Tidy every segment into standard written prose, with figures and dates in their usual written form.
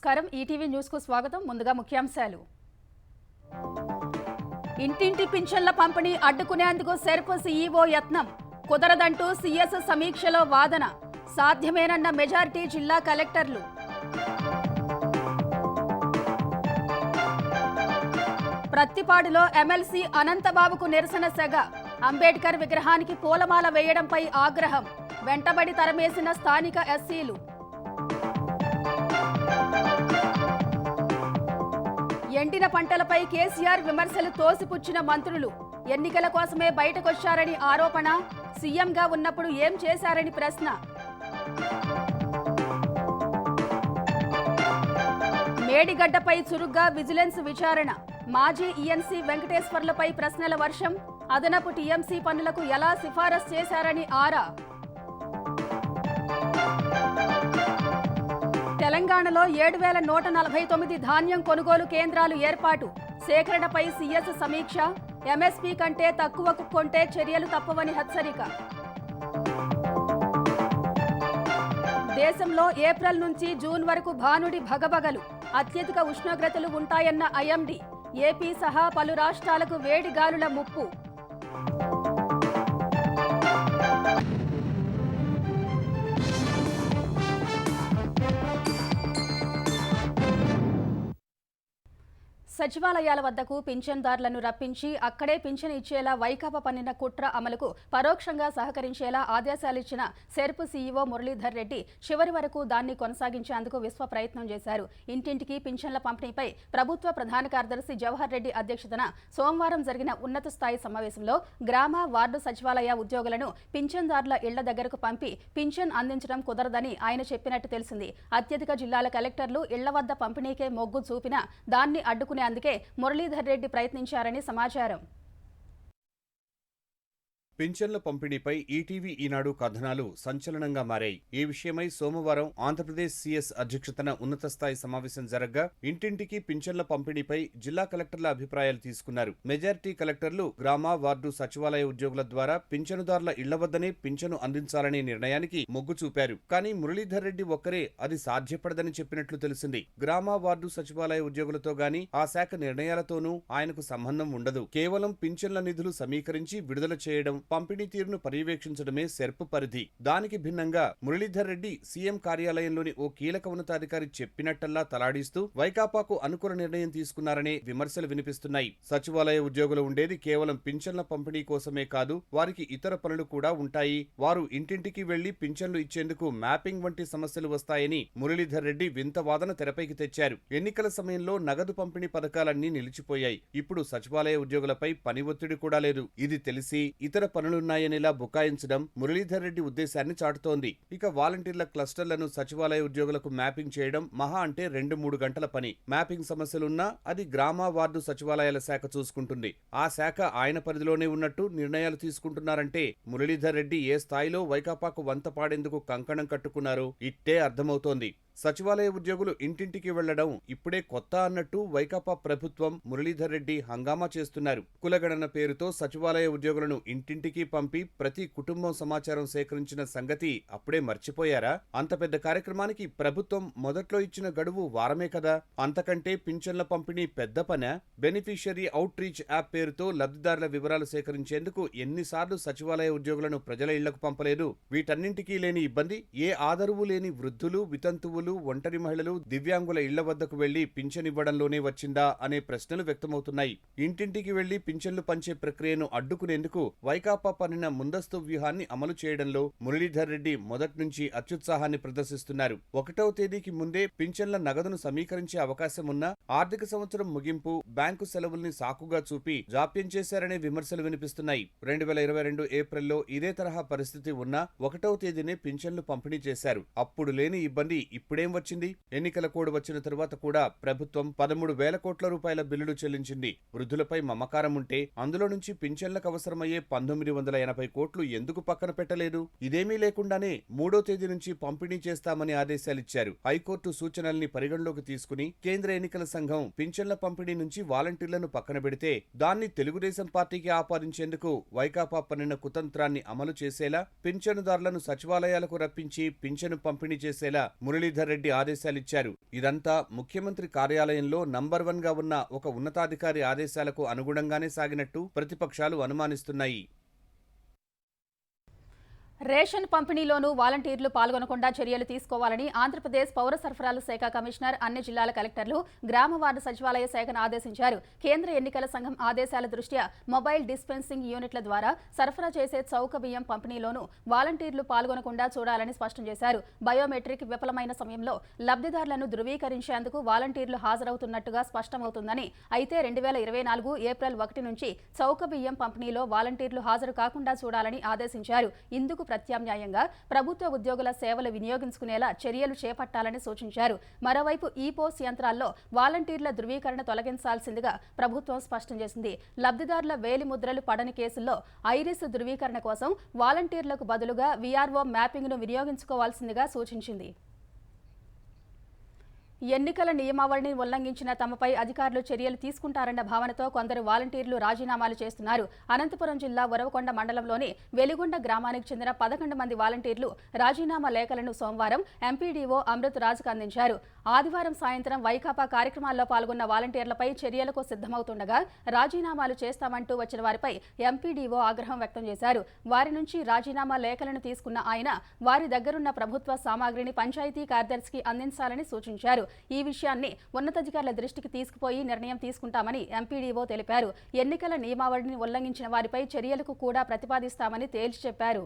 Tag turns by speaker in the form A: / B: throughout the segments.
A: నమస్కారం ETV news కు స్వాగతం. ముందుగా ముఖ్యాంశాలు. ఇంటింటి పింఛన్ల పంపిణీ అడ్డుకునేందుకు సెర్ప్ సీఈఓ యత్నం. కుదరదంటూ సీఎస్ సమీక్షలో వాదన. సాధ్యమేనన్న మెజారిటీ జిల్లా కలెక్టర్లు. ప్రత్తిపాడులో ఎమ్మెల్సీ అనంతబాబుకు నిరసన సెగ. అంబేద్కర్ విగ్రహానికి పూలమాల వేయడంపై ఆగ్రహం. వెంటబడి తరమేసిన స్థానిక ఎస్సీలు. ఎండిన పంటలపై కేసీఆర్ విమర్శలు తోసిపుచ్చిన మంత్రులు. ఎన్నికల కోసమే బయటకొచ్చారని ఆరోపణ. సీఎంగా ఉన్నప్పుడు ఏం చేశారని ప్రశ్న. మేడిగడ్డపై చురుగ్గా విజిలెన్స్ విచారణ. మాజీ ఈఎన్సీ వెంకటేశ్వర్లపై ప్రశ్నల వర్షం. అదనపు టీఎంసీ పనులకు ఎలా సిఫారసు చేశారని ఆరా. తెలంగాణలో 7,149 ధాన్యం కొనుగోలు కేంద్రాలు ఏర్పాటు. సేకరణపై సీఎస్ సమీక్ష. ఎంఎస్పీ కంటే తక్కువకు కొంటే చర్యలు తప్పవని హెచ్చరిక. దేశంలో ఏప్రిల్ నుంచి జూన్ వరకు భానుడి భగభగలు. అత్యధిక ఉష్ణోగ్రతలు ఉంటాయన్న ఐఎండీ. ఏపీ సహా పలు రాష్ట్రాలకు వేడి గాలుల ముప్పు. సచివాలయాల వద్దకు పింఛన్దారులను రప్పించి అక్కడే పింఛన్ ఇచ్చేలా వైకాపా పన్నిన కుట్ర అమలుకు పరోక్షంగా సహకరించేలా ఆదేశాలిచ్చిన సెర్ప్ సీఈఓ మురళీధర్ రెడ్డి చివరి వరకు దాన్ని కొనసాగించేందుకు విశ్వ ప్రయత్నం చేశారు. ఇంటింటికి పింఛన్ల పంపిణీపై ప్రభుత్వ ప్రధాన కార్యదర్శి జవహర్ రెడ్డి అధ్యక్షతన సోమవారం జరిగిన ఉన్నత స్థాయి సమావేశంలో గ్రామ వార్డు సచివాలయ ఉద్యోగులను పింఛన్దారుల ఇళ్ల దగ్గరకు పంపి పింఛన్ అందించడం కుదరదని ఆయన చెప్పినట్టు తెలిసింది. అత్యధిక జిల్లాల కలెక్టర్లు ఇళ్ల వద్ద పంపిణీకే మొగ్గు చూపినా దాన్ని అడ్డుకునే అందుకే మురళీధర్ రెడ్డి ప్రయత్నించారని సమాచారం.
B: పింఛన్ల పంపిణీపై ఈటీవీ ఈనాడు కథనాలు సంచలనంగా మారాయి. ఈ విషయమై సోమవారం ఆంధ్రప్రదేశ్ సీఎస్ అధ్యక్షతన ఉన్నత స్థాయి సమావేశం జరగ్గా ఇంటింటికి పింఛన్ల పంపిణీపై జిల్లా కలెక్టర్ల అభిప్రాయాలు తీసుకున్నారు. మెజారిటీ కలెక్టర్లు గ్రామ వార్డు సచివాలయ ఉద్యోగుల ద్వారా పింఛనుదారుల ఇళ్ల వద్దనే పింఛను అందించాలనే నిర్ణయానికి మొగ్గు చూపారు. కానీ మురళీధర్ రెడ్డి ఒక్కరే అది సాధ్యపడదని చెప్పినట్లు తెలిసింది. గ్రామ వార్డు సచివాలయ ఉద్యోగులతో గాని ఆ శాఖ నిర్ణయాలతోనూ ఆయనకు సంబంధం ఉండదు. కేవలం పింఛన్ల నిధులు సమీకరించి విడుదల చేయడం, పంపిణీ తీరును పర్యవేక్షించడమే సెర్ప్ పరిధి. దానికి భిన్నంగా మురళీధర్ రెడ్డి సీఎం కార్యాలయంలోని ఓ కీలక ఉన్నతాధికారి చెప్పినట్టల్లా తలాడిస్తూ వైకాపాకు అనుకూల నిర్ణయం తీసుకున్నారనే విమర్శలు వినిపిస్తున్నాయి. సచివాలయ ఉద్యోగులు ఉండేది కేవలం పింఛన్ల పంపిణీ కోసమే కాదు, వారికి ఇతర పనులు కూడా ఉంటాయి. వారు ఇంటింటికి వెళ్లి పింఛన్లు ఇచ్చేందుకు మ్యాపింగ్ వంటి సమస్యలు వస్తాయని మురళీధర్ రెడ్డి వింత వాదన తెరపైకి తెచ్చారు. ఎన్నికల సమయంలో నగదు పంపిణీ పథకాలన్నీ నిలిచిపోయాయి. ఇప్పుడు సచివాలయ ఉద్యోగులపై పని ఒత్తిడి కూడా లేదు. ఇది తెలిసి ఇతర పనులున్నాయనేలా బుకాయించడం మురళీధర్ రెడ్డి ఉద్దేశాన్ని చాటుతోంది. ఇక వాలంటీర్ల క్లస్టర్లను సచివాలయ ఉద్యోగులకు మ్యాపింగ్ చేయడం మహా అంటే 2-3 గంటల పని. మ్యాపింగ్ సమస్యలున్నా అది గ్రామ వార్డు సచివాలయాల శాఖ చూసుకుంటుంది. ఆ శాఖ ఆయన పరిధిలోనే ఉన్నట్టు నిర్ణయాలు తీసుకుంటున్నారంటే మురళీధర్ రెడ్డి ఏ స్థాయిలో వైకాపాకు వంత పాడేందుకు కంకణం కట్టుకున్నారో ఇట్టే అర్థమవుతోంది. సచివాలయ ఉద్యోగులు ఇంటింటికి వెళ్లడం ఇప్పుడే కొత్త అన్నట్టు వైకాపా ప్రభుత్వం, మురళీధర్ రెడ్డి హంగామా చేస్తున్నారు. కులగణన పేరుతో సచివాలయ ఉద్యోగులను ఇంటింటికి పంపి ప్రతి కుటుంబం సమాచారం సేకరించిన సంగతి అప్పుడే మర్చిపోయారా? అంత పెద్ద కార్యక్రమానికి ప్రభుత్వం మొదట్లో ఇచ్చిన గడువు వారమే కదా. అంతకంటే పింఛన్ల పంపిణీ పెద్ద పనా? బెనిఫిషియరీ అవుట్ రీచ్ యాప్ పేరుతో లబ్ధిదారుల వివరాలు సేకరించేందుకు ఎన్నిసార్లు సచివాలయ ఉద్యోగులను ప్రజల ఇళ్లకు పంపలేదు? వీటన్నింటికీ లేని ఇబ్బంది ఏ ఆదరువు లేని వృద్ధులు, వితంతువులు, ఒంటరి మహిళలు, దివ్యాంగుల ఇళ్ల వద్దకు వెళ్లి పింఛన్ ఇవ్వడంలోనే వచ్చిందా అనే ప్రశ్నలు వ్యక్తమవుతున్నాయి. ఇంటింటికి వెళ్లి పింఛన్లు పంచే ప్రక్రియను అడ్డుకునేందుకు వైకాపా పన్నిన ముందస్తు వ్యూహాన్ని అమలు చేయడంలో మురళీధర్ రెడ్డి మొదటి నుంచి అత్యుత్సాహాన్ని ప్రదర్శిస్తున్నారు. 1వ తేదీకి ముందే పింఛన్ల నగదును సమీకరించే అవకాశం ఉన్నా ఆర్థిక సంవత్సరం ముగింపు, బ్యాంకు సెలవుల్ని సాకుగా చూపి జాప్యం చేశారనే విమర్శలు వినిపిస్తున్నాయి. 2022 ఏప్రిల్లో ఇదే తరహా పరిస్థితి ఉన్నా 1వ తేదీనే పింఛన్లు పంపిణీ చేశారు. అప్పుడు లేని ఇబ్బంది ఇప్పుడేం వచ్చింది? ఎన్నికల కోడ్ వచ్చిన తరువాత కూడా ప్రభుత్వం 13,000 కోట్ల రూపాయల బిల్లులు చెల్లించింది. వృద్ధులపై మమకారం ఉంటే అందులో నుంచి పింఛన్లకు అవసరమయ్యే 1980 కోట్లు ఎందుకు పక్కన పెట్టలేదు? ఇదేమీ లేకుండానే 3వ తేదీ నుంచి పంపిణీ చేస్తామని ఆదేశాలిచ్చారు. హైకోర్టు సూచనల్ని పరిగణలోకి తీసుకుని కేంద్ర ఎన్నికల సంఘం పింఛన్ల పంపిణీ నుంచి వాలంటీర్లను పక్కన పెడితే దాన్ని తెలుగుదేశం పార్టీకి ఆపాదించేందుకు వైకాపా పన్నిన కుతంత్రాన్ని అమలు చేసేలా పింఛనుదారులను సచివాలయాలకు రప్పించి పింఛను పంపిణీ చేసేలా మురళీధర్ మురళీధర్ రెడ్డి ఆదేశాలిచ్చారు. ఇదంతా ముఖ్యమంత్రి కార్యాలయంలో నంబర్ 1 గా ఉన్న ఒక ఉన్నతాధికారి ఆదేశాలకు అనుగుణంగానే సాగినట్టు ప్రతిపక్షాలు అనుమానిస్తున్నాయి.
A: రేషన్ పంపిణీలోనూ వాలంటీర్లు పాల్గొనకుండా చర్యలు తీసుకోవాలని ఆంధ్రప్రదేశ్ పౌర సరఫరాల శాఖ కమిషనర్ అన్ని జిల్లాల కలెక్టర్లు గ్రామ వార్డు సచివాలయ శాఖను ఆదేశించారు. కేంద్ర ఎన్నికల సంఘం ఆదేశాల దృష్ట్యా మొబైల్ డిస్పెన్సింగ్ యూనిట్ల ద్వారా సరఫరా చేసే చౌక బియ్యం పంపిణీలోనూ వాలంటీర్లు పాల్గొనకుండా చూడాలని స్పష్టం చేశారు. బయోమెట్రిక్ విఫలమైన సమయంలో లబ్ధిదారులను ధృవీకరించేందుకు వాలంటీర్లు హాజరవుతున్నట్టుగా స్పష్టమవుతుందని, అయితే 2024 ఏప్రిల్ 1 నుంచి చౌక బియ్యం పంపిణీలో వాలంటీర్లు హాజరు కాకుండా చూడాలని ఆదేశించారు. ఇందుకు ప్రత్యామ్నాయంగా ప్రభుత్వ ఉద్యోగుల సేవలు వినియోగించుకునేలా చర్యలు చేపట్టాలని సూచించారు. మరోవైపు ఈ పోస్ యంత్రాల్లో వాలంటీర్ల ధృవీకరణ తొలగించాల్సిందిగా ప్రభుత్వం స్పష్టం చేసింది. లబ్ధిదారుల వేలి ముద్రలు పడని కేసుల్లో ఐరిస్ ధృవీకరణ కోసం వాలంటీర్లకు బదులుగా వీఆర్ఓ మ్యాపింగ్ను వినియోగించుకోవాల్సిందిగా సూచించింది. ఎన్నికల నియమావళిని ఉల్లంఘించిన తమపై అధికారులు చర్యలు తీసుకుంటారన్న భావనతో కొందరు వాలంటీర్లు రాజీనామాలు చేస్తున్నారు. అనంతపురం జిల్లా ఉరవకొండ మండలంలోని వెలిగొండ గ్రామానికి చెందిన 11 మంది వాలంటీర్లు రాజీనామా లేఖలను సోమవారం ఎంపీడీఓ అమృత్ రాజుకు అందించారు. ఆదివారం సాయంత్రం వైకాపా కార్యక్రమాల్లో పాల్గొన్న వాలంటీర్లపై చర్యలకు సిద్ధమవుతుండగా రాజీనామాలు చేస్తామంటూ వచ్చిన వారిపై ఎంపీడీఓ ఆగ్రహం వ్యక్తం చేశారు. వారి నుంచి రాజీనామా లేఖలను తీసుకున్న ఆయన వారి దగ్గరున్న ప్రభుత్వ సామాగ్రిని పంచాయతీ కార్యదర్శికి అందించాలని సూచించారు. ఈ విషయాన్ని ఉన్నతాధికారుల దృష్టికి తీసుకుపోయి నిర్ణయం తీసుకుంటామని ఎంపీడీఓ తెలిపారు. ఎన్నికల నియమావళిని ఉల్లంఘించిన వారిపై చర్యలకు కూడా ప్రతిపాదిస్తామని తేల్చి చెప్పారు.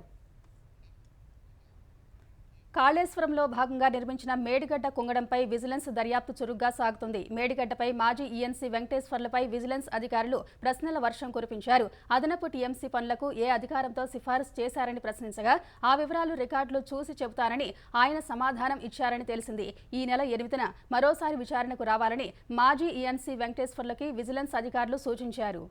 A: కాళేశ్వరంలో భాగంగా నిర్మించిన మేడిగడ్డ కుంగడంపై విజిలెన్స్ దర్యాప్తు చురుగ్గా సాగుతుంది. మేడిగడ్డపై మాజీ ఈఎన్సీ వెంకటేశ్వర్లపై విజిలెన్స్ అధికారులు ప్రశ్నల వర్షం కురిపించారు. అదనపు టీఎంసీ పనులకు ఏ అధికారంతో సిఫారసు చేశారని ప్రశ్నించగా ఆ వివరాలు రికార్డులు చూసి చెబుతానని ఆయన సమాధానం ఇచ్చారని తెలిసింది. ఈ నెల 8న మరోసారి విచారణకు రావాలని మాజీ ఈఎన్సీ వెంకటేశ్వర్లకి విజిలెన్స్ అధికారులు సూచించారు.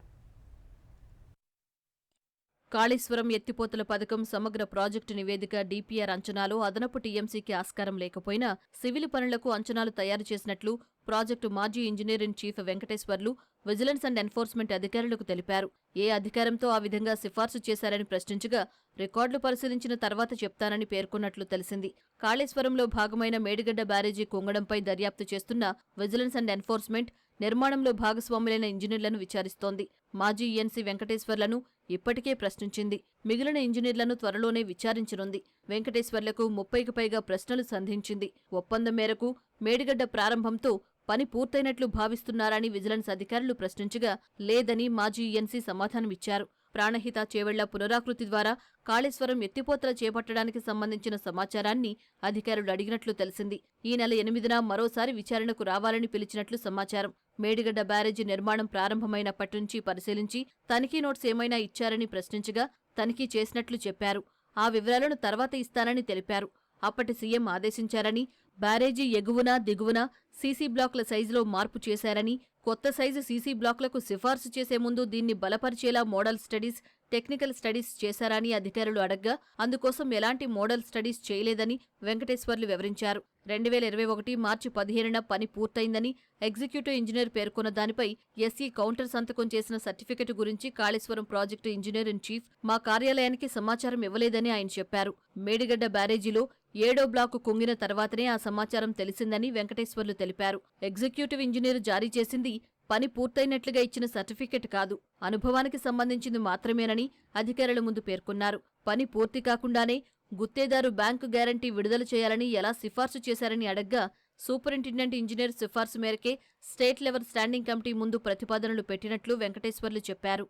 C: కాళేశ్వరం ఎత్తిపోతల పథకం సమగ్ర ప్రాజెక్టు నివేదిక డీపీఆర్ అంచనాలో అదనపు టీఎంసీకి ఆస్కారం లేకపోయినా సివిల్ పనులకు అంచనాలు తయారు చేసినట్లు ప్రాజెక్టు మాజీ engineer in chief Venkateswarlu vigilance and enforcement అధికారులకు తెలిపారు. ఏ అధికారంతో ఆ విధంగా సిఫార్సు చేశారని ప్రశ్నించగా రికార్డులు పరిశీలించిన తర్వాత చెప్తానని పేర్కొన్నట్లు తెలిసింది. కాళేశ్వరంలో భాగమైన మేడిగడ్డ బ్యారేజీ కుంగడంపై దర్యాప్తు చేస్తున్న విజిలెన్స్ అండ్ ఎన్ఫోర్స్మెంట్ నిర్మాణంలో భాగస్వాములైన ఇంజనీర్లను విచారిస్తోంది. మాజీ ఈఎన్సీ వెంకటేశ్వర్లను ఇప్పటికే ప్రశ్నించింది. మిగిలిన ఇంజనీర్లను త్వరలోనే విచారించనుంది. వెంకటేశ్వర్లకు 30కి పైగా ప్రశ్నలు సంధించింది. ఒప్పందం మేరకు మేడిగడ్డ ప్రారంభంతో పని పూర్తయినట్లు భావిస్తున్నారని విజిలెన్స్ అధికారులు ప్రశ్నించగా లేదని మాజీ ఈఎన్సీ సమాధానమిచ్చారు. ప్రాణహిత చేవెళ్ల పునరాకృతి ద్వారా కాళేశ్వరం ఎత్తిపోతల చేపట్టడానికి సంబంధించిన సమాచారాన్ని అధికారులు అడిగినట్లు తెలిసింది. ఈ నెల 8న మరోసారి విచారణకు రావాలని పిలిచినట్లు సమాచారం. మేడిగడ్డ బ్యారేజీ నిర్మాణం ప్రారంభమైనప్పటి నుంచి పరిశీలించి తనిఖీ నోట్స్ ఏమైనా ఇచ్చారని ప్రశ్నించగా తనిఖీ చేసినట్లు చెప్పారు. ఆ వివరాలను తర్వాత ఇస్తానని తెలిపారు. అప్పటి సీఎం ఆదేశించారని, బ్యారేజీ ఎగువన దిగువన సీసీ బ్లాక్ల సైజులో మార్పు చేశారని, కొత్త సైజు సీసీ బ్లాక్లకు సిఫార్సు చేసే ముందు దీన్ని బలపరిచేలా మోడల్ స్టడీస్, టెక్నికల్ స్టడీస్ చేశారని అధికారులు అడగ్గా అందుకోసం ఎలాంటి మోడల్ స్టడీస్ చేయలేదని వెంకటేశ్వర్లు వివరించారు. 2021 మార్చి 15న పని పూర్తయిందని ఎగ్జిక్యూటివ్ ఇంజనీర్ పేర్కొన్న దానిపై ఎస్ఈ కౌంటర్ సంతకం చేసిన సర్టిఫికెట్ గురించి Kaleshwaram project engineer in chief మా కార్యాలయానికి సమాచారం ఇవ్వలేదని ఆయన చెప్పారు. మేడిగడ్డ బ్యారేజీలో 7వ బ్లాకు కుంగిన తర్వాతనే ఆ సమాచారం తెలిసిందని వెంకటేశ్వర్లు తెలిపారు. ఎగ్జిక్యూటివ్ ఇంజనీర్ జారీ చేసింది పని పూర్తయినట్లుగా ఇచ్చిన సర్టిఫికెట్ కాదు, అనుభవానికి సంబంధించింది మాత్రమేనని అధికారుల ముందు పేర్కొన్నారు. పని పూర్తి కాకుండానే గుత్తేదారు బ్యాంకు గ్యారంటీ విడుదల చేయాలని ఎలా సిఫార్సు చేశారని అడగ్గా సూపరింటెండెంట్ ఇంజనీర్ సిఫార్సు మేరకే స్టేట్ లెవెల్ స్టాండింగ్ కమిటీ ముందు ప్రతిపాదనలు పెట్టినట్లు వెంకటేశ్వర్లు చెప్పారు.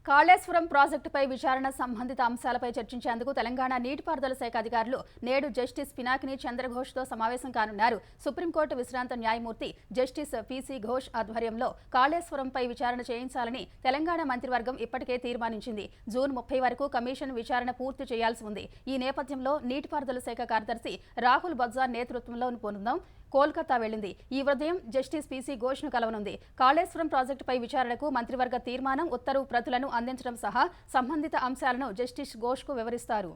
A: కాళేశ్వరం ప్రాజెక్టుపై విచారణ సంబంధిత అంశాలపై చర్చించేందుకు తెలంగాణ నీటిపారుదల శాఖ అధికారులు నేడు జస్టిస్ పినాకిని చంద్రఘోష్తో సమావేశం కానున్నారు. సుప్రీంకోర్టు విశ్రాంత న్యాయమూర్తి జస్టిస్ పీసీ ఘోష్ ఆధ్వర్యంలో కాళేశ్వరంపై విచారణ చేయించాలని తెలంగాణ మంత్రివర్గం ఇప్పటికే తీర్మానించింది. జూన్ 30 వరకు కమిషన్ విచారణ పూర్తి చేయాల్సి ఉంది. ఈ నేపథ్యంలో నీటిపారుదల శాఖ కార్యదర్శి రాహుల్ బొజ్జా నేతృత్వంలో బృందం కోల్కతా వెళ్లింది. ఈ ఉదయం జస్టిస్ పీసీ ఘోష్ను కలవనుంది. కాళేశ్వరం ప్రాజెక్టుపై విచారణకు మంత్రివర్గ తీర్మానం, ఉత్తర్వు ప్రతులను అందించడం సహా సంబంధిత అంశాలను జస్టిస్ ఘోష్కు వివరిస్తారు.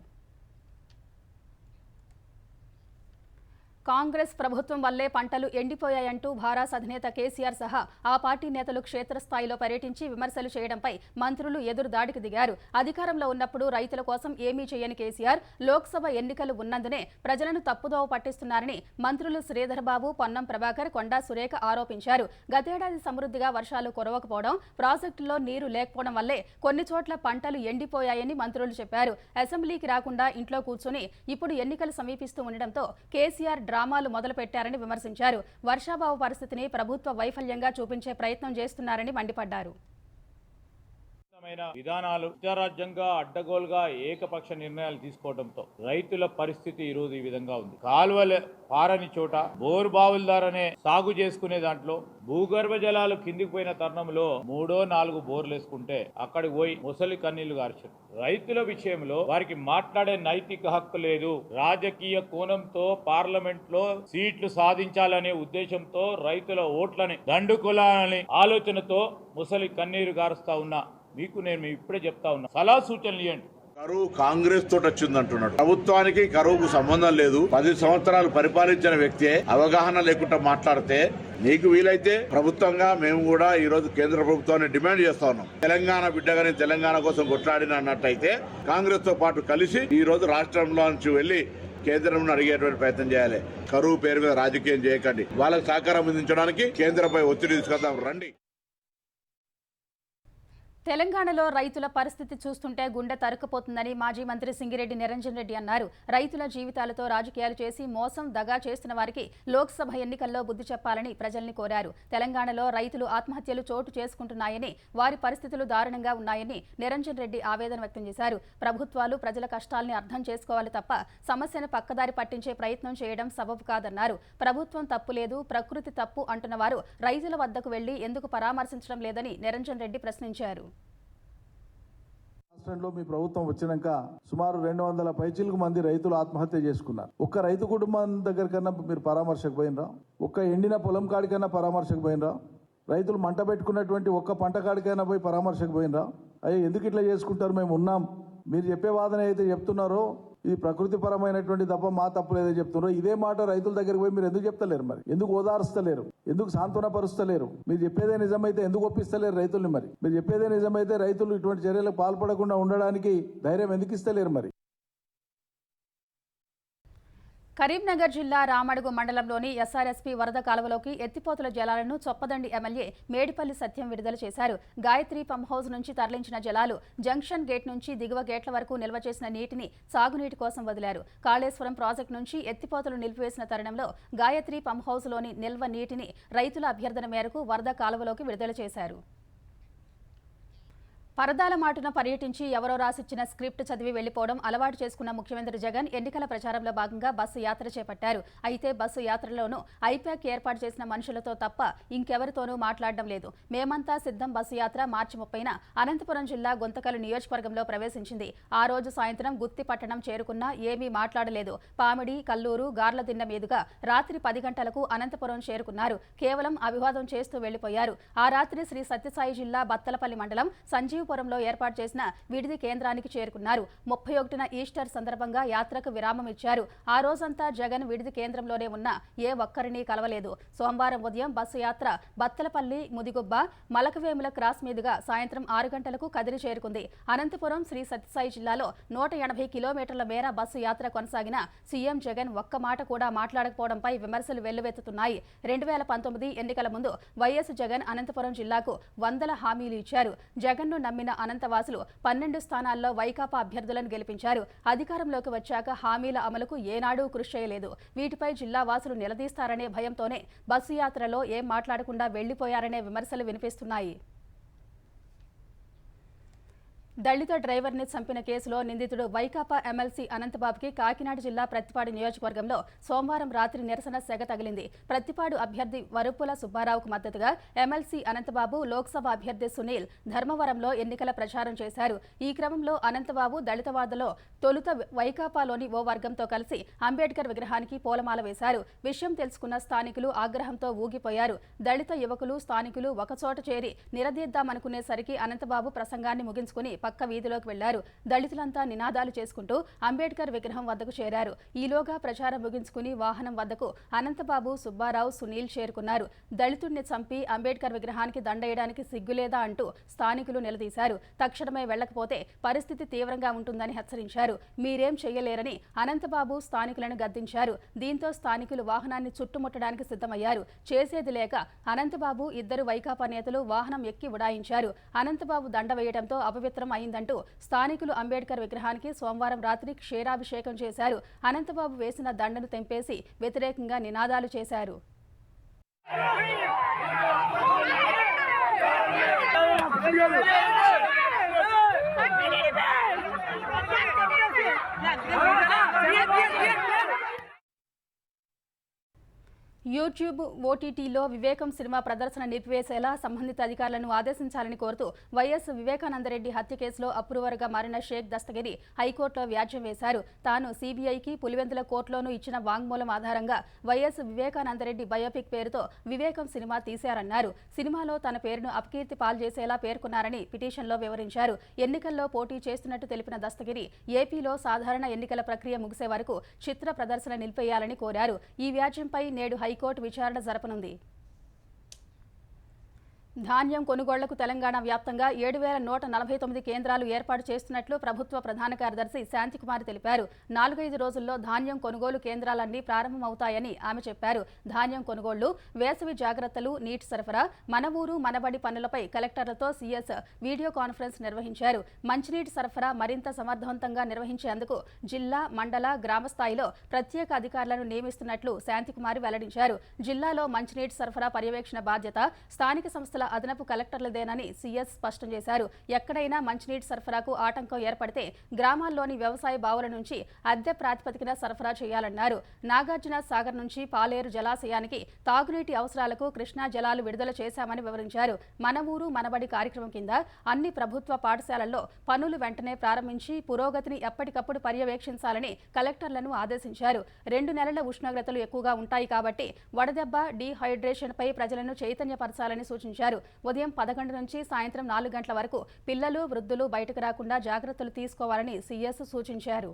A: కాంగ్రెస్ ప్రభుత్వం వల్లే పంటలు ఎండిపోయాయంటూ భారాస అధినేత కేసీఆర్ సహా ఆ పార్టీ నేతలు క్షేత్రస్థాయిలో పర్యటించి విమర్శలు చేయడంపై మంత్రులు ఎదురు దాడికి దిగారు. అధికారంలో ఉన్నప్పుడు రైతుల కోసం ఏమీ చేయని కేసీఆర్ లోక్సభ ఎన్నికలు ఉన్నందునే ప్రజలను తప్పుదోవ పట్టిస్తున్నారని మంత్రులు శ్రీధర్ బాబు, పొన్నం ప్రభాకర్, కొండా సురేఖ ఆరోపించారు. గతేడాది సమృద్ధిగా వర్షాలు కురవకపోవడం, ప్రాజెక్టుల్లో నీరు లేకపోవడం వల్లే కొన్ని చోట్ల పంటలు ఎండిపోయాయని మంత్రులు చెప్పారు. అసెంబ్లీకి రాకుండా ఇంట్లో కూర్చొని ఇప్పుడు ఎన్నికలు సమీపిస్తూ ఉండడంతో కేసీఆర్ డ్రామాలు మొదలుపెట్టారని విమర్శించారు. వర్షాభావ పరిస్థితిని ప్రభుత్వ వైఫల్యంగా చూపించే ప్రయత్నం చేస్తున్నారని మండిపడ్డారు.
D: విధానాలు ఇతరాజ్యంగా అడ్డగోలుగా ఏకపక్ష నిర్ణయాలు తీసుకోవడంతో రైతుల పరిస్థితి ఈ రోజు ఈ విధంగా ఉంది. కాలువలు పారని చోట బోరు బావుల ద్వారానే సాగు చేసుకునే దాంట్లో భూగర్భ జలాలు కిందికి పోయిన తరుణంలో 3-4 బోర్లు వేసుకుంటే అక్కడికి పోయి ముసలి కన్నీళ్లు గార్చారు. రైతుల విషయంలో వారికి మాట్లాడే నైతిక హక్కు లేదు. రాజకీయ కోణంతో పార్లమెంట్ లో సీట్లు సాధించాలనే ఉద్దేశంతో రైతుల ఓట్లని దండుకోవాలనే ఆలోచనతో ముసలి కన్నీరు గారుస్తా ఉన్నా మీకు నేను ఇప్పుడే చెప్తా ఉన్నా, సలహా సూచనలు ఇవ్వండి.
E: కరువు కాంగ్రెస్ తోటి వచ్చింది అంటున్నాడు. ప్రభుత్వానికి కరువుకు సంబంధం లేదు. 10 సంవత్సరాలు పరిపాలించిన వ్యక్తి అవగాహన లేకుండా మాట్లాడితే, నీకు వీలైతే ప్రభుత్వంగా మేము కూడా ఈ రోజు కేంద్ర ప్రభుత్వాన్ని డిమాండ్ చేస్తా ఉన్నాం. తెలంగాణ బిడ్డగాని తెలంగాణ కోసం కొట్లాడిన అన్నట్టయితే కాంగ్రెస్ తో పాటు కలిసి ఈ రోజు రాష్ట్రంలో నుంచి వెళ్లి కేంద్రం అడిగేటువంటి ప్రయత్నం చేయాలి. కరువు పేరు మీద రాజకీయం చేయకండి. వాళ్ళకి సహకారం అందించడానికి కేంద్రంపై ఒత్తిడి తీసుకొద్దాం రండి.
A: తెలంగాణలో రైతుల పరిస్థితి చూస్తుంటే గుండె తరుక్కుపోతుందని మాజీ మంత్రి సింగిరెడ్డి నిరంజన్ రెడ్డి అన్నారు. రైతుల జీవితాలతో రాజకీయాలు చేసి మోసం, దగా చేస్తున్న వారికి లోక్సభ ఎన్నికల్లో బుద్ధి చెప్పాలని ప్రజల్ని కోరారు. తెలంగాణలో రైతులు ఆత్మహత్యలు చోటు చేసుకుంటున్నాయని, వారి పరిస్థితులు దారుణంగా ఉన్నాయని నిరంజన్ రెడ్డి ఆవేదన వ్యక్తం చేశారు. ప్రభుత్వాలు ప్రజల కష్టాల్ని అర్థం చేసుకోవాలి తప్ప సమస్యను పక్కదారి పట్టించే ప్రయత్నం చేయడం సబబు కాదన్నారు. ప్రభుత్వం తప్పు లేదు, ప్రకృతి తప్పు అంటున్న వారు రైతుల వద్దకు వెళ్లి ఎందుకు పరామర్శించడం లేదని నిరంజన్ రెడ్డి ప్రశ్నించారు.
F: రాష్ట్రంలో మీ ప్రభుత్వం వచ్చినాక సుమారు 200 పైచిలకు మంది రైతులు ఆత్మహత్య చేసుకున్నారు. ఒక్క రైతు కుటుంబం దగ్గర కన్నా మీరు పరామర్శకు పోయినరా? ఒక్క ఎండిన పొలం కాడికైనా పరామర్శకు పోయినరా? రైతులు మంట పెట్టుకున్నటువంటి ఒక్క పంట కాడికైనా పోయి పరామర్శకు పోయినరా? అయ్యే ఎందుకు ఇట్లా చేసుకుంటారు? మేము ఉన్నాం. మీరు చెప్పే వాదన అయితే చెప్తున్నారో ఇది ప్రకృతి పరమైనటువంటి తప్ప మా తప్పు లేదో చెప్తున్నారు. ఇదే మాట రైతుల దగ్గరికి పోయి మీరు ఎందుకు చెప్తలేరు? మరి ఎందుకు ఓదార్స్తలేరు? ఎందుకు సాంత్వన పరుస్తలేరు? మీరు చెప్పేదే నిజమైతే ఎందుకు ఒప్పిస్తలేరు రైతుల్ని? మరి మీరు చెప్పేదే నిజమైతే రైతులు ఇటువంటి చర్యలకు పాల్పడకుండా ఉండడానికి ధైర్యం ఎందుకు ఇస్తలేరు? మరి
A: కరీంనగర్ జిల్లా రామడుగు మండలంలోని ఎస్ఆర్ఎస్పీ వరద కాలువలోకి ఎత్తిపోతుల జలాలను చొప్పదండి ఎమ్మెల్యే మేడిపల్లి సత్యం విడుదల చేశారు. గాయత్రి పంప్ హౌస్ నుంచి తరలించిన జలాలు జంక్షన్ గేట్ నుంచి దిగువ గేట్ల వరకు నిల్వ చేసిన నీటిని సాగునీటి కోసం వదిలారు. కాళేశ్వరం ప్రాజెక్టు నుంచి ఎత్తిపోతలు నిలిపివేసిన తరుణంలో గాయత్రి పంప్ హౌస్లోని నిల్వ నీటిని రైతుల అభ్యర్థన మేరకు వరద కాలువలోకి విడుదల చేశారు. పరదాల మాటున పర్యటించి ఎవరో రాసిచ్చిన స్క్రిప్ట్ చదివి వెళ్లిపోవడం అలవాటు చేసుకున్న ముఖ్యమంత్రి జగన్ ఎన్నికల ప్రచారంలో భాగంగా బస్సు యాత్ర చేపట్టారు. అయితే బస్సు యాత్రలోనూ ఐప్యాక్ ఏర్పాటు చేసిన మనుషులతో తప్ప ఇంకెవరితోనూ మాట్లాడడం లేదు. మేమంతా సిద్ధం బస్సు యాత్ర మార్చి 30న అనంతపురం జిల్లా గుంతకల్ నియోజకవర్గంలో ప్రవేశించింది. ఆ రోజు సాయంత్రం గుత్తి పట్టణం చేరుకున్నా ఏమీ మాట్లాడలేదు. పామిడి, కల్లూరు, గార్లదిన్న మీదుగా రాత్రి 10 గంటలకు అనంతపురం చేరుకున్నారు. కేవలం అభివాదం చేస్తూ వెళ్లిపోయారు. ఆ రాత్రి శ్రీ సత్యసాయి జిల్లా బత్తలపల్లి మండలం సంజీవపురంలో ఏర్పాటు చేసిన విడిది కేంద్రానికి చేరుకున్నారు. 31న ఈస్టర్ సందర్భంగా యాత్రకు విరామం ఇచ్చారు. ఆ రోజంతా జగన్ విడిది కేంద్రంలోనే ఉన్న ఏ ఒక్కరిని కలవలేదు. సోమవారం ఉదయం బస్సు యాత్ర బత్తలపల్లి, ముదిగుబ్బ, మలకవేముల క్రాస్ మీదుగా సాయంత్రం 6 గంటలకు కదిరి చేరుకుంది. అనంతపురం శ్రీ సత్యసాయి జిల్లాలో 180 కిలోమీటర్ల మేర బస్సు యాత్ర కొనసాగిన సీఎం జగన్ ఒక్క మాట కూడా మాట్లాడకపోవడంపై విమర్శలు వెల్లువెత్తుతున్నాయి. 2019 ఎన్నికల ముందు వైఎస్ జగన్ అనంతపురం జిల్లాకు 100 హామీలు ఇచ్చారు. జగన్ను నమ్మిన అనంతవాసులు 12 స్థానాల్లో వైకాపా అభ్యర్థులను గెలిపించారు. అధికారంలోకి వచ్చాక హామీల అమలుకు ఏనాడూ కృషి చేయలేదు. వీటిపై జిల్లా వాసులు నిలదీస్తారనే భయంతోనే బస్సు యాత్రలో ఏం మాట్లాడకుండా వెళ్లిపోయారనే విమర్శలు వినిపిస్తున్నాయి. దళిత డ్రైవర్ని చంపిన కేసులో నిందితుడు వైకాపా ఎమ్మెల్సీ అనంతబాబుకి కాకినాడ జిల్లా ప్రత్తిపాడు నియోజకవర్గంలో సోమవారం రాత్రి నిరసన సెగ తగిలింది. ప్రత్తిపాడు అభ్యర్థి వరుపుల సుబ్బారావుకు మద్దతుగా ఎమ్మెల్సీ అనంతబాబు, లోక్సభ అభ్యర్థి సునీల్ ధర్మవరంలో ఎన్నికల ప్రచారం చేశారు. ఈ క్రమంలో అనంతబాబు దళితవాదలో తొలుత వైకాపాలోని ఓ వర్గంతో కలిసి అంబేద్కర్ విగ్రహానికి పూలమాల వేశారు. విషయం తెలుసుకున్న స్థానికులు ఆగ్రహంతో ఊగిపోయారు. దళిత యువకులు, స్థానికులు ఒకచోట చేరి నిలదీద్దామనుకునేసరికి అనంతబాబు ప్రసంగాన్ని ముగించుకుని పక్క వీధిలోకి వెళ్లారు. దళితులంతా నినాదాలు చేసుకుంటూ అంబేద్కర్ విగ్రహం వద్దకు చేరారు. ఈలోగా ప్రచారం ముగించుకుని వాహనం వద్దకు అనంతబాబు, సుబ్బారావు, సునీల్ చేరుకున్నారు. దళితుడిని చంపి అంబేద్కర్ విగ్రహానికి దండేయడానికి సిగ్గులేదా అంటూ స్థానికులు నిలదీశారు. తక్షణమే వెళ్లకపోతే పరిస్థితి తీవ్రంగా ఉంటుందని హెచ్చరించారు. మీరేం చేయలేరని అనంతబాబు స్థానికులను గద్దించారు. దీంతో స్థానికులు వాహనాన్ని చుట్టుముట్టడానికి సిద్ధమయ్యారు. చేసేది లేక అనంతబాబు, ఇద్దరు వైకాపా నేతలు వాహనం ఎక్కి ఉడాయించారు. అనంతబాబు దండ వేయడంతో అపవిత్రం అయిందంటూ స్థానికులు అంబేద్కర్ విగ్రహానికి సోమవారం రాత్రి క్షీరాభిషేకం చేశారు. అనంతబాబు వేసిన దండను తెంపేసి వ్యతిరేకంగా నినాదాలు చేశారు. యూట్యూబ్ ఓటీటీలో వివేకం సినిమా ప్రదర్శన నిలిపివేసేలా సంబంధిత అధికారులను ఆదేశించాలని కోరుతూ వైఎస్ వివేకానందరెడ్డి హత్య కేసులో అప్రూవర్గా మారిన షేక్ దస్తగిరి హైకోర్టులో వ్యాజ్యం వేశారు. తాను సీబీఐకి పులివెందుల కోర్టులోనూ ఇచ్చిన వాంగ్మూలం ఆధారంగా వైఎస్ వివేకానందరెడ్డి బయోపిక్ పేరుతో వివేకం సినిమా తీశారన్నారు. సినిమాలో తన పేరును అపకీర్తి పాల్చేసేలా పేర్కొన్నారని పిటిషన్లో వివరించారు. ఎన్నికల్లో పోటీ చేస్తున్నట్టు తెలిపిన దస్తగిరి ఏపీలో సాధారణ ఎన్నికల ప్రక్రియ ముగిసే వరకు చిత్ర ప్రదర్శన నిలిపేయాలని కోరారు. ఈ వ్యాజ్యంపై నేడు హైకోర్టు విచారణ జరపనుంది. ధాన్యం కొనుగోళ్లకు తెలంగాణ వ్యాప్తంగా 7,149 కేంద్రాలు ఏర్పాటు చేస్తున్నట్లు ప్రభుత్వ ప్రధాన కార్యదర్శి శాంతికుమారి తెలిపారు. 4-5 రోజుల్లో ధాన్యం కొనుగోలు కేంద్రాలన్నీ ప్రారంభమవుతాయని ఆమె చెప్పారు. ధాన్యం కొనుగోళ్లు, వేసవి జాగ్రత్తలు, నీటి సరఫరా, మన ఊరు మనబడి పనులపై కలెక్టర్లతో సీఎస్ వీడియో కాన్ఫరెన్స్ నిర్వహించారు. మంచినీటి సరఫరా మరింత సమర్థవంతంగా నిర్వహించేందుకు జిల్లా, మండల, గ్రామ స్థాయిలో ప్రత్యేక అధికారులను నియమిస్తున్నట్లు శాంతికుమారి వెల్లడించారు. జిల్లాలో మంచినీటి సరఫరా పర్యవేక్షణ బాధ్యత స్థానిక సంస్థల అదనపు కలెక్టర్లదేనని సీఎస్ స్పష్టం చేశారు. ఎక్కడైనా మంచినీటి సరఫరాకు ఆటంకం ఏర్పడితే గ్రామాల్లోని వ్యవసాయ బావుల నుంచి అద్దె ప్రాతిపదికన సరఫరా చేయాలన్నారు. నాగార్జున సాగర్ నుంచి పాలేరు జలాశయానికి తాగునీటి అవసరాలకు కృష్ణా జలాలు విడుదల చేశామని వివరించారు. మన ఊరు మనబడి కార్యక్రమం కింద అన్ని ప్రభుత్వ పాఠశాలల్లో పనులు వెంటనే ప్రారంభించి పురోగతిని ఎప్పటికప్పుడు పర్యవేక్షించాలని కలెక్టర్లను ఆదేశించారు. 2 నెలల ఉష్ణోగ్రతలు ఎక్కువగా ఉంటాయి కాబట్టి వడదెబ్బ, డీహైడ్రేషన్పై ప్రజలను చైతన్యపరచాలని సూచించారు. ఉదయం 11 నుంచి సాయంత్రం 4 గంటల వరకు పిల్లలు, వృద్ధులు బయటకు రాకుండా జాగ్రత్తలు తీసుకోవాలని సీఎస్ సూచించారు.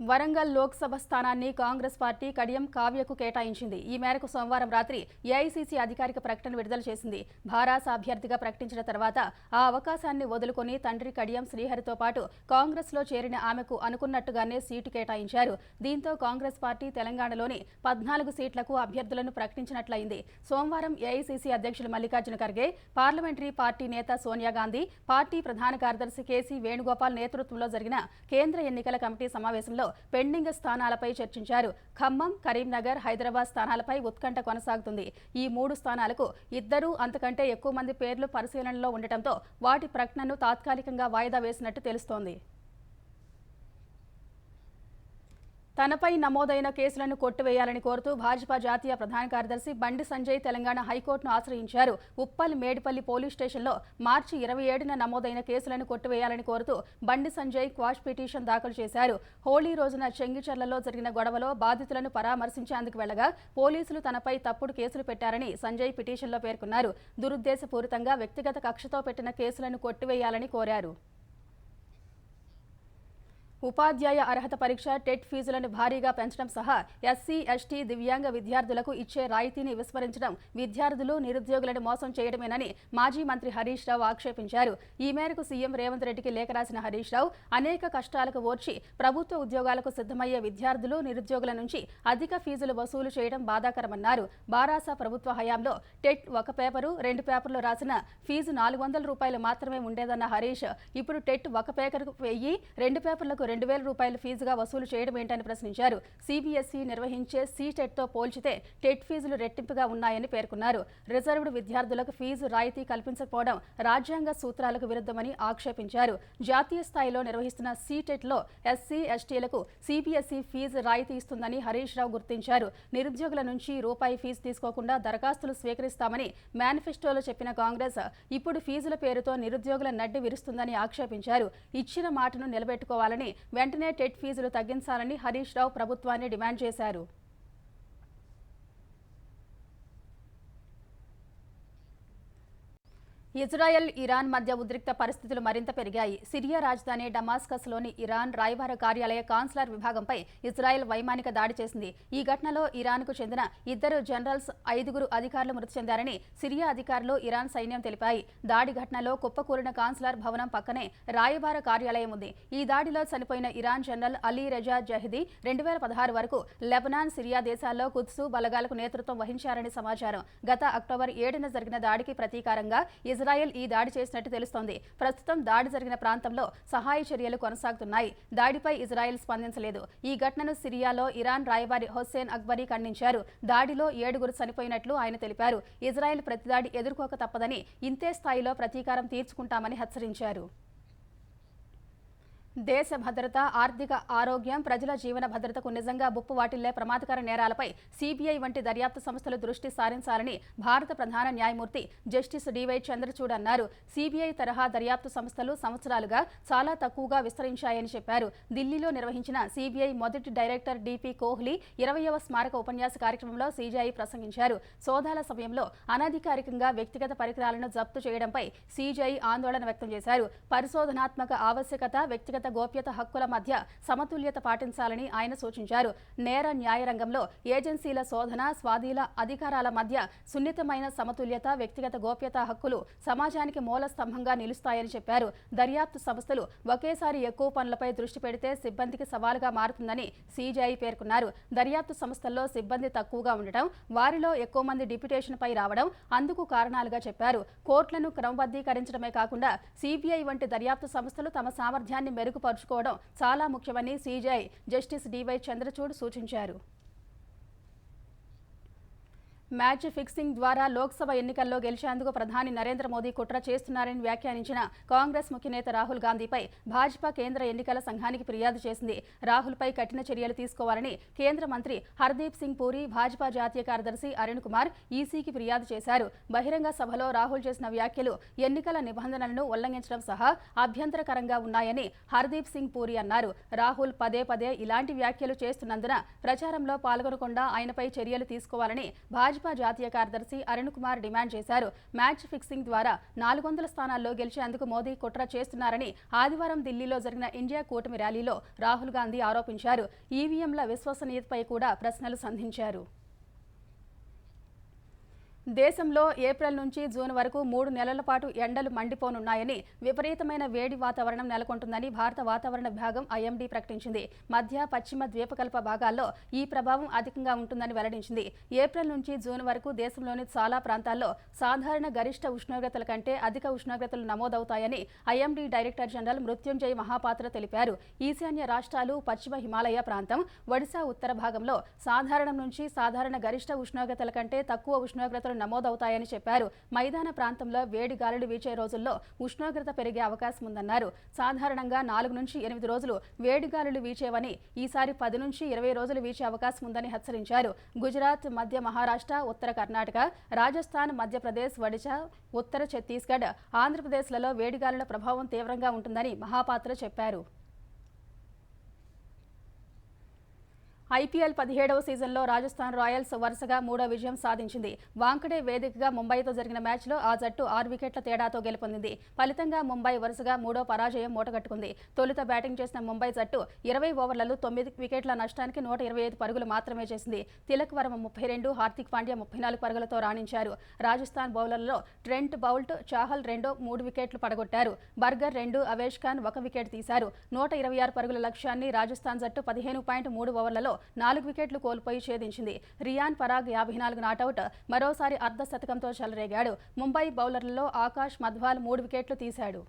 A: వరంగల్ లోక్సభ స్థానాన్ని కాంగ్రెస్ పార్టీ కడియం కావ్యకు కేటాయించింది. ఈ మేరకు సోమవారం రాత్రి ఏఐసీసీ అధికారిక ప్రకటన విడుదల చేసింది. భారాస అభ్యర్థిగా ప్రకటించిన తర్వాత ఆ అవకాశాన్ని వదులుకొని తండ్రి కడియం శ్రీహరితో పాటు కాంగ్రెస్లో చేరిన ఆమెకు అనుకున్నట్టుగానే సీటు కేటాయించారు. దీంతో కాంగ్రెస్ పార్టీ తెలంగాణలోని 14 సీట్లకు అభ్యర్థులను ప్రకటించినట్లయింది. సోమవారం ఏఐసీసీ అధ్యక్షులు మల్లికార్జున ఖర్గే, పార్లమెంటరీ పార్టీ నేత సోనియా గాంధీ, పార్టీ ప్రధాన కార్యదర్శి కేసీ వేణుగోపాల్ నేతృత్వంలో జరిగిన కేంద్ర ఎన్నికల కమిటీ సమావేశంలో పెండింగ్ స్థానాలపై చర్చించారు. ఖమ్మం, కరీంనగర్, హైదరాబాద్ స్థానాలపై ఉత్కంఠ కొనసాగుతుంది. ఈ 3 స్థానాలకు 2 అంతకంటే ఎక్కువ మంది పేర్లు పరిశీలనలో ఉండటంతో వాటి ప్రకటనను తాత్కాలికంగా వాయిదా వేసినట్టు తెలుస్తోంది. తనపై నమోదైన కేసులను కొట్టివేయాలని కోరుతూ భాజపా జాతీయ ప్రధాన కార్యదర్శి బండి సంజయ్ తెలంగాణ హైకోర్టును ఆశ్రయించారు. ఉప్పల్, మేడిపల్లి పోలీస్ స్టేషన్లో మార్చి 27న నమోదైన కేసులను కొట్టివేయాలని కోరుతూ బండి సంజయ్ క్వాష్ పిటిషన్ దాఖలు చేశారు. హోళీ రోజున చెంగిచెర్లలో జరిగిన గొడవలో బాధితులను పరామర్శించేందుకు వెళ్లగా పోలీసులు తనపై తప్పుడు కేసులు పెట్టారని సంజయ్ పిటిషన్లో పేర్కొన్నారు. దురుద్దేశపూరితంగా వ్యక్తిగత కక్షతో పెట్టిన కేసులను కొట్టివేయాలని కోరారు. ఉపాధ్యాయ అర్హత పరీక్ష టెట్ ఫీజులను భారీగా పెంచడం సహా ఎస్సీ, ఎస్టీ, దివ్యాంగ విద్యార్థులకు ఇచ్చే రాయితీని విస్మరించడం విద్యార్థులు, నిరుద్యోగులను మోసం చేయడమేనని మాజీ మంత్రి హరీష్ రావు ఆక్షేపించారు. ఈ మేరకు సీఎం రేవంత్ రెడ్డికి లేఖ రాసిన హరీష్ రావు అనేక కష్టాలకు ఓర్చి ప్రభుత్వ ఉద్యోగాలకు సిద్ధమయ్యే విద్యార్థులు, నిరుద్యోగుల నుంచి అధిక ఫీజులు వసూలు చేయడం బాధాకరమన్నారు. బారాస ప్రభుత్వ హయాంలో టెట్ 1 పేపరు, 2 పేపర్లు రాసిన ఫీజు 400 రూపాయలు మాత్రమే ఉండేదన్న హరీష్ ఇప్పుడు టెట్ 1 పేపర్కు 1000, 2 పేపర్లకు 2,000 రూపాయల ఫీజుగా వసూలు చేయడం ఏంటని ప్రశ్నించారు. సీబీఎస్ఈ నిర్వహించే సీటెట్తో పోల్చితే టెట్ ఫీజులు రెట్టింపుగా ఉన్నాయని పేర్కొన్నారు. రిజర్వ్డ్ విద్యార్థులకు ఫీజు రాయితీ కల్పించకపోవడం రాజ్యాంగ సూత్రాలకు విరుద్ధమని ఆక్షేపించారు. జాతీయ స్థాయిలో నిర్వహిస్తున్న సీటెట్లో ఎస్సీ, ఎస్టీలకు సీబీఎస్ఈ ఫీజు రాయితీ ఇస్తుందని హరీష్ రావు గుర్తించారు. నిరుద్యోగుల నుంచి రూపాయి ఫీజు తీసుకోకుండా దరఖాస్తులు స్వీకరిస్తామని మేనిఫెస్టోలో చెప్పిన కాంగ్రెస్ ఇప్పుడు ఫీజుల పేరుతో నిరుద్యోగుల నడ్డి విరుస్తుందని ఆక్షేపించారు. ఇచ్చిన మాటను నిలబెట్టుకోవాలని, వెంటనే టెట్ ఫీజులు తగ్గించాలని హరీష్ రావు ప్రభుత్వాన్ని డిమాండ్ చేశారు. ఇజ్రాయెల్ ఇరాన్ మధ్య ఉద్రిక్త పరిస్థితులు మరింత పెరిగాయి. సిరియా రాజధాని డమాస్కస్లోని ఇరాన్ రాయబార కార్యాలయ కాన్సులర్ విభాగంపై ఇజ్రాయెల్ వైమానిక దాడి చేసింది. ఈ ఘటనలో ఇరాన్కు చెందిన 2 జనరల్స్, 5 అధికారులు మృతి చెందారని సిరియా అధికారులు, ఇరాన్ సైన్యం తెలిపాయి. దాడి ఘటనలో కుప్పకూలిన కాన్సులర్ భవనం పక్కనే రాయబార కార్యాలయం ఉంది. ఈ దాడిలో చనిపోయిన ఇరాన్ జనరల్ అలీ రెజా జహీదీ 2016 వరకు లెబనాన్, సిరియా దేశాల్లో కుద్సు బలగాలకు నేతృత్వం వహించారని సమాచారం. గత అక్టోబర్ 7న జరిగిన దాడికి ప్రతీకారంగా ఇజ్రాయెల్ ఈ దాడి చేసినట్టు తెలుస్తోంది. ప్రస్తుతం దాడి జరిగిన ప్రాంతంలో సహాయ చర్యలు కొనసాగుతున్నాయి. దాడిపై ఇజ్రాయెల్ స్పందించలేదు. ఈ ఘటనను సిరియాలో ఇరాన్ రాయబారి హుస్సేన్ అక్బరీ ఖండించారు. దాడిలో 7 చనిపోయినట్లు ఆయన తెలిపారు. ఇజ్రాయెల్ ప్రతిదాడి ఎదుర్కోక తప్పదని, ఇంతే స్థాయిలో ప్రతీకారం తీర్చుకుంటామని హెచ్చరించారు. దేశ భద్రత, ఆర్థిక ఆరోగ్యం, ప్రజల జీవన భద్రతకు నిజంగా ముప్పు వాటిల్లే ప్రమాదకర నేరాలపై సిబిఐ వంటి దర్యాప్తు సంస్థలు దృష్టి సారించాలని భారత ప్రధాన న్యాయమూర్తి జస్టిస్ డివై చంద్రచూడ్ అన్నారు. సిబిఐ తరహా దర్యాప్తు సంస్థలు సంవత్సరాలుగా చాలా తక్కువగా విస్తరించాయని చెప్పారు. ఢిల్లీలో నిర్వహించిన సిబిఐ మొదటి డైరెక్టర్ డిపి కోహ్లీ 20వ స్మారక ఉపన్యాస కార్యక్రమంలో సిజేఐ ప్రసంగించారు. సోదాల సమయంలో అనధికారికంగా వ్యక్తిగత పరికరాలను జప్తు చేయడంపై సిజేఐ ఆందోళన వ్యక్తం చేశారు. పరిశోధనాత్మక ఆవశ్యకత, వ్యక్తిగత గోప్యత హక్కుల మధ్య సమతుల్యత పాటించాలని ఆయన సూచించారు. నేర న్యాయ రంగంలో ఏజెన్సీల శోధన, స్వాధీన అధికారాల మధ్య సున్నితమైన సమతుల్యత, వ్యక్తిగత గోప్యత హక్కులు సమాజానికి మూల స్తంభంగా నిలుస్తాయని చెప్పారు. దర్యాప్తు సంస్థలు ఒకేసారి ఎక్కువ పనులపై దృష్టి పెడితే సిబ్బందికి సవాలుగా మారుతుందని సిజేఐ పేర్కొన్నారు. దర్యాప్తు సంస్థల్లో సిబ్బంది తక్కువగా ఉండటం, వారిలో ఎక్కువ మంది డిప్యుటేషన్పై రావడం అందుకు కారణాలుగా చెప్పారు. కోర్టులను క్రమబద్ధీకరించడమే కాకుండా సిబిఐ వంటి దర్యాప్తు సంస్థలు తమ సామర్థ్యాన్ని మెరుగుపరుచుకోవడం చాలా ముఖ్యమని సిజేఐ జస్టిస్ డివై చంద్రచూడ్ సూచించారు. మ్యాచ్ ఫిక్సింగ్ ద్వారా లోక్సభ ఎన్నికల్లో గెలిచేందుకు ప్రధాని నరేంద్ర మోదీ కుట్ర చేస్తున్నారని వ్యాఖ్యానించిన కాంగ్రెస్ ముఖ్య నేత రాహుల్ గాంధీపై భాజపా కేంద్ర ఎన్నికల సంఘానికి ఫిర్యాదు చేసింది. రాహుల్పై కఠిన చర్యలు తీసుకోవాలని కేంద్ర మంత్రి హర్దీప్ సింగ్ పూరి, భాజపా జాతీయ కార్యదర్శి అరుణ్ కుమార్ ఈసీకి ఫిర్యాదు చేశారు. బహిరంగ సభలో రాహుల్ చేసిన వ్యాఖ్యలు ఎన్నికల నిబంధనలను ఉల్లంఘించడం సహా అభ్యంతరకరంగా ఉన్నాయని హర్దీప్ సింగ్ పూరి అన్నారు. రాహుల్ పదే పదే ఇలాంటి వ్యాఖ్యలు చేస్తున్నందున ప్రచారంలో పాల్గొనకుండా ఆయనపై చర్యలు తీసుకోవాలని భాజపా జాతీయ కార్యదర్శి అరుణ్ కుమార్ డిమాండ్ చేశారు. మ్యాచ్ ఫిక్సింగ్ ద్వారా 400 స్థానాల్లో గెలిచేందుకు మోదీ కుట్ర చేస్తున్నారని ఆదివారం ఢిల్లీలో జరిగిన ఇండియా కూటమి ర్యాలీలో రాహుల్ గాంధీ ఆరోపించారు. ఈవీఎంల విశ్వసనీయతపై కూడా ప్రశ్నలు సంధించారు. దేశంలో ఏప్రిల్ నుంచి జూన్ వరకు 3 నెలల పాటు ఎండలు మండిపోనున్నాయని, విపరీతమైన వేడి వాతావరణం నెలకొంటుందని భారత వాతావరణ విభాగం ఐఎండీ ప్రకటించింది. మధ్య, పశ్చిమ ద్వీపకల్ప భాగాల్లో ఈ ప్రభావం అధికంగా ఉంటుందని వెల్లడించింది. ఏప్రిల్ నుంచి జూన్ వరకు దేశంలోని చాలా ప్రాంతాల్లో సాధారణ గరిష్ట ఉష్ణోగ్రతల కంటే అధిక ఉష్ణోగ్రతలు నమోదవుతాయని IMD director general Mrutyunjay Mohapatra తెలిపారు. ఈశాన్య రాష్ట్రాలు, పశ్చిమ హిమాలయ ప్రాంతం, ఒడిశా ఉత్తర భాగంలో సాధారణం నుంచి సాధారణ గరిష్ట ఉష్ణోగ్రతల కంటే తక్కువ ఉష్ణోగ్రతలు నమోదవుతాయని చెప్పారు. మైదాన ప్రాంతంలో వేడి గాలులు వీచే రోజుల్లో ఉష్ణోగ్రత పెరిగే అవకాశం ఉందన్నారు. సాధారణంగా 4 నుంచి 8 రోజులు వేడి గాలులు వీచేవని, ఈసారి 10 నుంచి 20 రోజులు వీచే అవకాశం ఉందని హెచ్చరించారు. గుజరాత్, మధ్య మహారాష్ట్ర, ఉత్తర కర్ణాటక, రాజస్థాన్, మధ్యప్రదేశ్, ఒడిశా, ఉత్తర ఛత్తీస్గఢ్, ఆంధ్రప్రదేశ్లలో వేడిగాలుల ప్రభావం తీవ్రంగా ఉంటుందని మహాపాత్ర చెప్పారు. ఐపీఎల్ 17వ సీజన్లో రాజస్థాన్ రాయల్స్ వరుసగా 3వ విజయం సాధించింది. వాంకడే వేదికగా ముంబైతో జరిగిన మ్యాచ్లో ఆ జట్టు 6 వికెట్ల తేడాతో గెలుపొందింది. ఫలితంగా ముంబై వరుసగా 3వ పరాజయం మూటగట్టుకుంది. తొలుత బ్యాటింగ్ చేసిన ముంబై జట్టు 20 ఓవర్లలో 9 వికెట్ల నష్టానికి 125 పరుగులు మాత్రమే చేసింది. తిలక్ వర్మ 32, హార్దిక్ పాండ్యా 34 పరుగులతో రాణించారు. రాజస్థాన్ బౌలర్లలో ట్రెంట్ బౌల్ట్, చాహల్ 3 వికెట్లు పడగొట్టారు. బర్గర్ 2, అవేష్ ఖాన్ 1 వికెట్ తీశారు. 126 పరుగుల లక్ష్యాన్ని రాజస్థాన్ జట్టు 15.3 ఓవర్లలో 4 వికెట్లు కోల్పోయి ఛేదించింది. రియాన్ పరాగ్ 54 నాటౌట్, మరోసారి అర్ధ శతకంతో చెలరేగాడు. ముంబై బౌలర్లలో ఆకాష్ మధ్వాల్ 3 వికెట్లు తీశాడు.